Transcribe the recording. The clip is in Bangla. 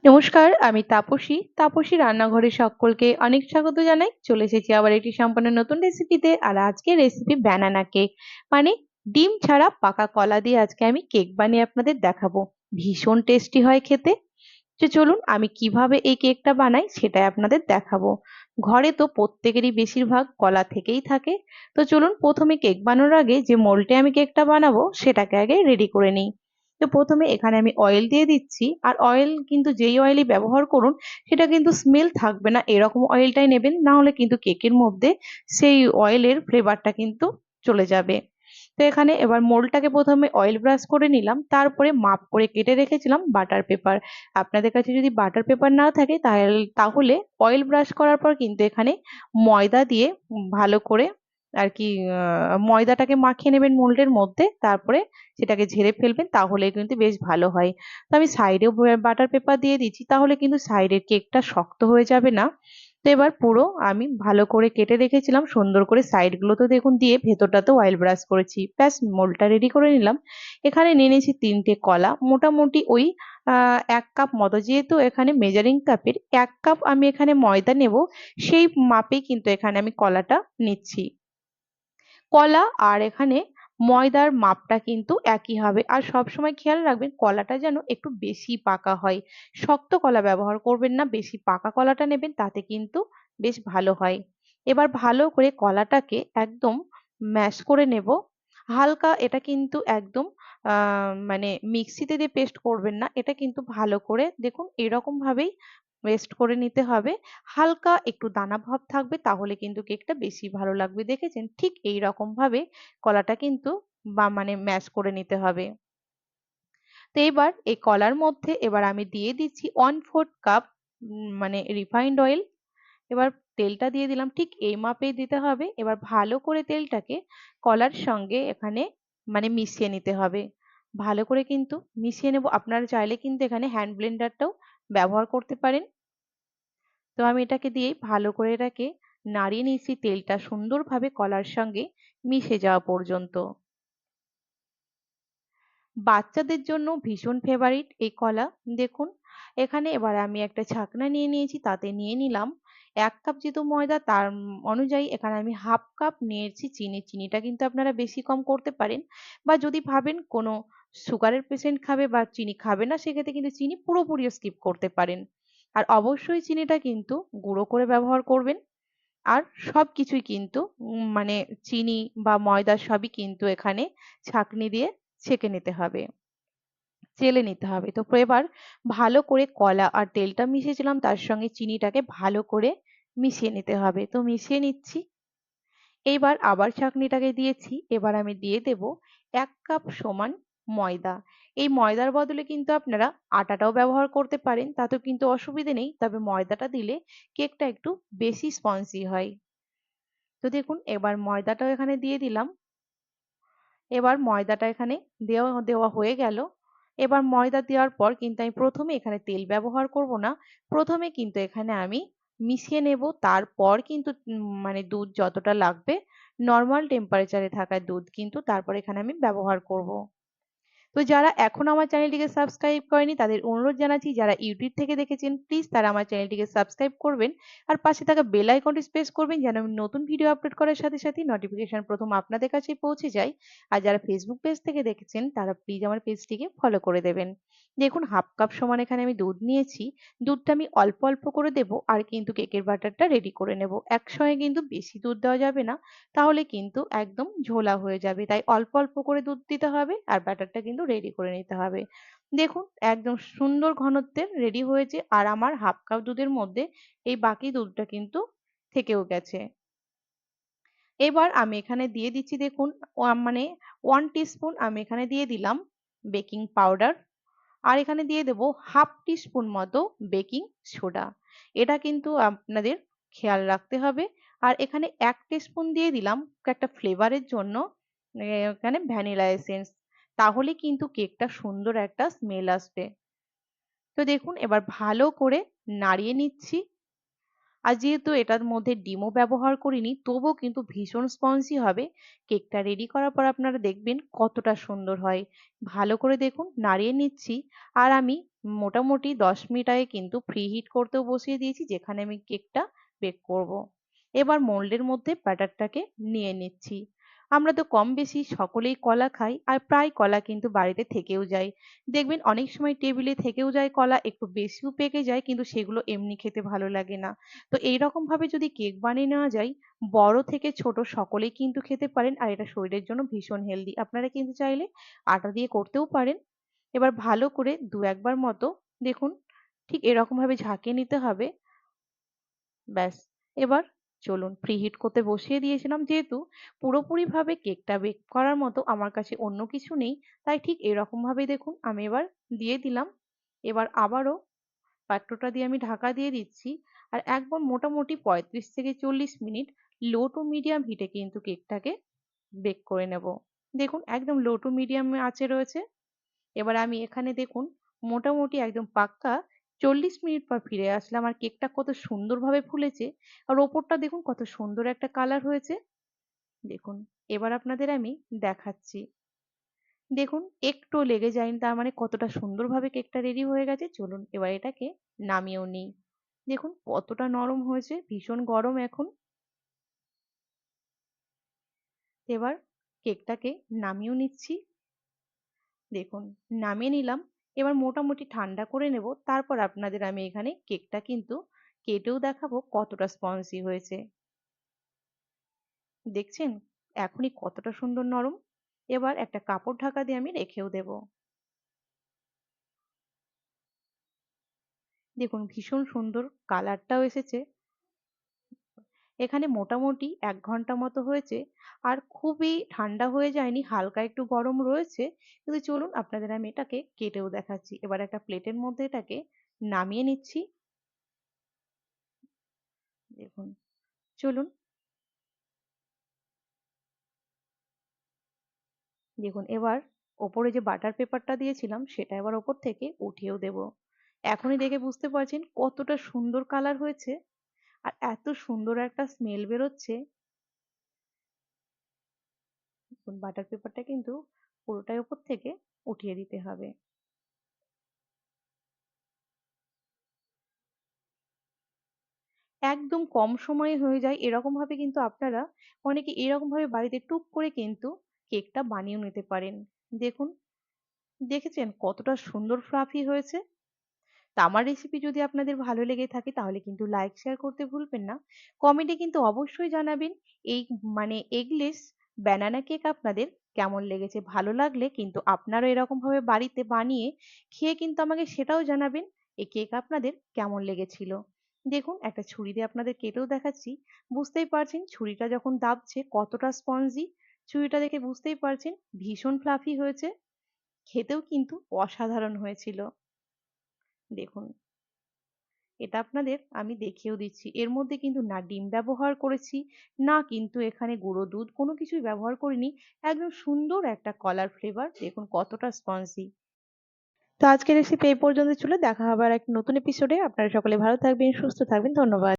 নমস্কার, আমি তাপসী রান্নাঘরে সকলকে অনেক স্বাগত জানাই। চলে এসেছি আবার একটি সম্পূর্ণ নতুন রেসিপিতে। আর আজকের রেসিপি ব্যানানা কেক, মানে ডিম ছাড়া পাকা কলা দিয়ে আজকে আমি কেক বানিয়ে আপনাদের দেখাবো। ভীষণ টেস্টি হয় খেতে। তো চলুন আমি কিভাবে এই কেকটা বানাই সেটাই আপনাদের দেখাবো। ঘরে তো প্রত্যেকেরই বেশিরভাগ কলা থেকেই থাকে। তো চলুন প্রথমে কেক বানানোর আগে যে মোল্ডে আমি কেকটা বানাবো সেটাকে আগে রেডি করে নিই। তো প্রথমে এখানে আমি অয়েল দিয়ে দিচ্ছি, আর অয়েল কিন্তু যেই অয়েলই ব্যবহার করুন সেটা কিন্তু স্মেল থাকবে না, এরকম অয়েলটাই নেবেন, না হলে কিন্তু কেকের মধ্যে সেই অয়েলের ফ্লেভারটা কিন্তু চলে যাবে। তো এখানে এবার মোল্ডটাকে প্রথমে অয়েল ব্রাশ করে নিলাম, তারপরে মাপ করে কেটে রেখেছিলাম বাটার পেপার। আপনাদের কাছে যদি বাটার পেপার না থাকে তাহলে অয়েল ব্রাশ করার পর কিন্তু এখানে ময়দা দিয়ে ভালো করে আর কি ময়দাটাকে মাখিয়ে নেবেন মোল্ডের মধ্যে, তারপরে সেটাকে ঝেড়ে ফেলবেন, তাহলে কিন্তু বেশ ভালো হয়। তো আমি সাইডেও বাটার পেপার দিয়ে দিচ্ছি, তাহলে কিন্তু সাইডের কেকটা শক্ত হয়ে যাবে না। তো এবার পুরো আমি ভালো করে কেটে রেখেছিলাম সুন্দর করে, সাইড গুলো তো দেখুন দিয়ে ভেতরটাতেও অয়েল ব্রাশ করেছি, ব্যাস মোল্ডটা রেডি করে নিলাম। এখানে নিয়ে নিয়েছি 3টে কলা, মোটামুটি ওই 1 কাপ মতো, যেহেতু এখানে মেজারিং কাপের 1 কাপ আমি এখানে ময়দা নেব, সেই মাপেই কিন্তু এখানে আমি কলাটা নিচ্ছি। কলা আর এখানে ময়দার মাপটা কিন্তু একই হবে। আর সব সময় খেয়াল রাখবেন কলাটা যেন একটু বেশি পাকা হয়। শক্ত কলা ব্যবহার করবেন না, বেশি পাকা কলাটা নেবেন, তাতে কিন্তু বেশ ভালো হয়। এবার ভালো করে কলাটাকে একদম ম্যাশ করে নেব। হালকা, এটা কিন্তু একদম মানে মিক্সিতে দিয়ে পেস্ট করবেন না, এটা কিন্তু ভালো করে দেখুন এরকম ভাবেই পেস্ট করে নিতে হবে। হালকা একটু দানা ভাব থাকবে, তাহলে কিন্তু কেকটা বেশি ভালো লাগবে। দেখেছেন ঠিক এই রকম ভাবে কলাটা কিন্তু মানে ম্যাশ করে নিতে হবে। তো এবার এই কলার মধ্যে এবার আমি দিয়ে দিচ্ছি 1/4 কাপ মানে রিফাইন্ড অয়েল। এবার তেলটা দিয়ে দিলাম, ঠিক এই মাপেই দিতে হবে। এবার ভালো করে তেলটাকে কলার সঙ্গে এখানে মানে মিশিয়ে নিতে হবে। ভালো করে কিন্তু মিশিয়ে নেব। আপনারা চাইলে কিন্তু এখানে হ্যান্ড ব্লেন্ডারটাও ব্যবহার করতে পারেন। তো আমি এটাকে দিয়েই ভালো করে এটাকে নাড়িয়ে নিচ্ছি, তেলটা সুন্দরভাবে কলার সঙ্গে মিশে যাওয়া পর্যন্ত। বাচ্চাদের জন্য ভীষণ ফেভারিট এই কলা। দেখুন এখানে এবার আমি একটা ছাকনা নিয়ে নিয়েছি, তাতে নিয়ে নিলাম 1 কাপ যেহেতু ময়দা, তার অনুযায়ী এখানে আমি 1/2 কাপ নিয়েছি চিনি। চিনিটা কিন্তু আপনারা বেশি কম করতে পারেন, বা যদি ভাবেন কোনো সুগারের পেশেন্ট খাবে বা চিনি খাবে না, সেক্ষেত্রে কিন্তু চিনি পুরোপুরি স্কিপ করতে পারেন। আর অবশ্যই চিনিটা কিন্তু গুঁড়ো করে ব্যবহার করবেন। আর সবকিছুই কিন্তু মানে চিনি বা ময়দা সবই কিন্তু এখানে ছাঁকনি দিয়ে ছেঁকে নিতে হবে, চেলে নিতে হবে। তো এবার ভালো করে কলা আর তেলটা মিশিয়েছিলাম তার সঙ্গে চিনিটাকে ভালো করে মিশিয়ে নিতে হবে। তো মিশিয়ে নিচ্ছি। এইবার আবার ছাঁকনিটাকে দিয়েছি, এবার আমি দিয়ে দেব 1 কাপ সমান ময়দা। এই ময়দার বদলে কিন্তু আপনারা আটাটাও ব্যবহার করতে পারেন, তাতেও কিন্তু অসুবিধে নেই, তবে ময়দাটা দিলে কেকটা একটু বেশি স্পঞ্জি হয়। তো দেখুন এবার ময়দাটাও এখানে দিয়ে দিলাম। এবার ময়দাটা এখানে দেওয়া দেওয়া হয়ে গেল। এবার ময়দা দেওয়ার পর কিন্তু আমি প্রথমে এখানে তেল ব্যবহার করব না। প্রথমে কিন্তু এখানে আমি মিশিয়ে নেব, তারপর কিন্তু মানে দুধ যতটা লাগবে নর্মাল টেম্পারেচারে থাকা দুধ কিন্তু তারপর এখানে আমি ব্যবহার করব। তো যারা এখনো আমার চ্যানেলটিকে সাবস্ক্রাইব করেনি তাদের অনুরোধ জানাচ্ছি, যারা ইউটিউব থেকে দেখেছেন প্লিজ তারা আমার চ্যানেলটিকে সাবস্ক্রাইব করবেন, আর পাশে থাকা বেল আইকনটি প্রেস করবেন, যেন আমি নতুন ভিডিও আপলোড করার সাথে সাথে নোটিফিকেশন প্রথম আপনাদের কাছে পৌঁছে যায়। আর যারা ফেসবুক পেজ থেকে দেখেছেন তারা প্লিজ আমার পেজটিকে ফলো করে দেবেন। দেখুন 1/2 কাপ সমান এখানে আমি দুধ নিয়েছি। দুধটা আমি অল্প অল্প করে দেব, আর কিন্তু কেকের ব্যাটারটা রেডি করে নেব। একসঙ্গে কিন্তু বেশি দুধ দেওয়া যাবে না, তাহলে কিন্তু একদম ঝোলা হয়ে যাবে। তাই অল্প অল্প করে দুধ দিতে হবে, আর ব্যাটারটা কিন্তু রেডি করে নিতে হবে। দেখুন একদম সুন্দর ঘনত্বের রেডি হয়েছে, আর আমার 1/2 কাপ দুধের মধ্যে এই বাকি দুধটা কিন্তু থেকেও গেছে। এবার আমি এখানে দিয়ে দিচ্ছি দেখুন মানে 1 টিস্পুন আমি এখানে দিয়ে দিলাম বেকিং পাউডার, আর এখানে দিয়ে দেব 1/2 টিস্পুন মতো বেকিং সোডা। এটা কিন্তু আপনাদের খেয়াল রাখতে হবে। আর এখানে 1 টিস্পুন দিয়ে দিলাম একটা ফ্লেভারের জন্য এখানে ভ্যানিলা এসেন্স, তাহলে কিন্তু কেকটা সুন্দর একটা স্মেল আসবে। তো দেখুন এবার ভালো করে নাড়িয়ে নিচ্ছি। আর যেহেতু এটার মধ্যে ডিমও ব্যবহার করিনি তবুও কিন্তু ভীষণ স্পঞ্জি হবে। কেকটা রেডি করার পর আপনারা দেখবেন কতটা সুন্দর হয়। ভালো করে দেখুন নাড়িয়ে নিচ্ছি। আর আমি মোটামুটি 10 মিনিট আগে কিন্তু প্রি হিট করতেও বসিয়ে দিয়েছি, যেখানে আমি কেকটা বেক করব। এবার মোল্ডের মধ্যে ব্যাটারটাকে নিয়ে নিচ্ছি। আমরা তো কম বেশি সকলেই কলা খাই, আর প্রায় কলা কিন্তু বাড়িতে থেকেও যায়। দেখবেন অনেক সময় টেবিলে থেকেও যায় কলা, একটু বেশিও পেকে যায়, কিন্তু সেগুলো এমনি খেতে ভালো লাগে না। তো এইরকম ভাবে যদি কেক বানিয়ে নেওয়া যায়, বড় থেকে ছোট সকলেই কিন্তু খেতে পারেন, আর এটা শরীরের জন্য ভীষণ হেলদি। আপনারা কিন্তু চাইলে আটা দিয়ে করতেও পারেন। এবার ভালো করে দু একবার মতো দেখুন ঠিক এরকম ভাবে ঝাঁকিয়ে নিতে হবে। ব্যাস। এবার চলুন প্রিহিট করতে বসিয়ে দিয়েছিলাম, যেহেতু পুরোপুরিভাবে কেকটা বেক করার মতো আমার কাছে অন্য কিছু নেই, তাই ঠিক এরকম ভাবেই দেখুন আমি এবার দিয়ে দিলাম। এবার আবারও পাত্রটা দিয়ে আমি ঢাকা দিয়ে দিচ্ছি। আর একবার মোটামুটি 35 থেকে 40 মিনিট লো টু মিডিয়াম হিটে কিন্তু কেকটাকে বেক করে নেব। দেখুন একদম লো টু মিডিয়াম আঁচে রয়েছে। এবার আমি এখানে দেখুন মোটামুটি একদম পাক্কা 40 মিনিট পর ফিরে আসলাম, আর কেকটা কত সুন্দরভাবে ফুলেছে। আর ওপরটা দেখুন কত সুন্দর একটা কালার হয়েছে। দেখুন এবার আপনাদের আমি দেখাচ্ছি। দেখুন একটুও লেগে যায়নি, তার মানে কতটা সুন্দরভাবে কেকটা রেডি হয়ে গেছে। চলুন এবার এটাকে নামিয়েও নিই। দেখুন কতটা নরম হয়েছে, ভীষণ গরম এখন। এবার কেকটাকে নামিয়েও নিচ্ছি। দেখুন নামিয়ে নিলাম। এবার মোটামুটি ঠান্ডা করে নেব, তারপর আপনাদের আমি এখানে কেকটা কিন্তু কেটেও দেখাবো কতটা স্পঞ্জি হয়েছে। দেখছেন এখনই কতটা সুন্দর নরম। এবার একটা কাপড় ঢাকা দিয়ে আমি রেখেও দেব। দেখুন ভীষণ সুন্দর কালারটাও এসেছে। এখানে মোটামুটি 1 ঘন্টা মতো হয়েছে, আর খুবই ঠান্ডা হয়ে যায়নি, হালকা একটু গরম রয়েছে। কিন্তু চলুন আপনাদের আমি এটাকে কেটেও দেখাচ্ছি। এবার একটা প্লেটের মধ্যে এটাকে নামিয়ে নিচ্ছি। দেখুন চলুন দেখুন এবার ওপরে যে বাটার পেপারটা দিয়েছিলাম সেটা এবার ওপর থেকে উঠিয়েও দেব। এখনই দেখে বুঝতে পারছেন কতটা সুন্দর কালার হয়েছে, আর এত সুন্দর একটা স্মেল বেরোচ্ছে। বাটার পেপারটা কিন্তু পুরোটাই ওপর থেকে উঠিয়ে দিতে হবে। একদম কম সময়ে হয়ে যায় এরকম ভাবে কিন্তু আপনারা অনেকে এরকম ভাবে বাড়িতে টুক করে কিন্তু কেকটা বানিয়ে নিতে পারেন। দেখুন দেখেছেন কতটা সুন্দর ফ্লাফি হয়েছে। তা আমার রেসিপি যদি আপনাদের ভালো লেগে থাকে তাহলে কিন্তু লাইক শেয়ার করতে ভুলবেন না। কমেন্টে কিন্তু অবশ্যই জানাবেন এই মানে এগলেস ব্যানানা কেক আপনাদের কেমন লেগেছে। ভালো লাগলে কিন্তু আপনারাও এরকম ভাবে বাড়িতে বানিয়ে খেয়ে কিন্তু আমাকে সেটাও জানাবেন এই কেক আপনাদের কেমন লেগেছিল। দেখুন একটা ছুরি দিয়ে আপনাদের কেটেও দেখাচ্ছি। বুঝতেই পারছেন ছুরিটা যখন দাবছে কতটা স্পঞ্জি। ছুরিটা দেখে বুঝতেই পারছেন ভীষণ ফ্লাফি হয়েছে। খেতেও কিন্তু অসাধারণ হয়েছিল। দেখুন এটা আপনাদের আমি দেখিয়েও দিচ্ছি। এর মধ্যে কিন্তু না ডিম ব্যবহার করেছি, না কিন্তু এখানে গুঁড়ো দুধ কোনো কিছুই ব্যবহার করিনি। একদম সুন্দর একটা কলার ফ্লেভার। দেখুন কতটা স্পঞ্জি। তো আজকের রেসিপি এই পর্যন্ত ছিল। দেখা হবে আর এক নতুন এপিসোডে। আপনারা সকলে ভালো থাকবেন, সুস্থ থাকবেন। ধন্যবাদ।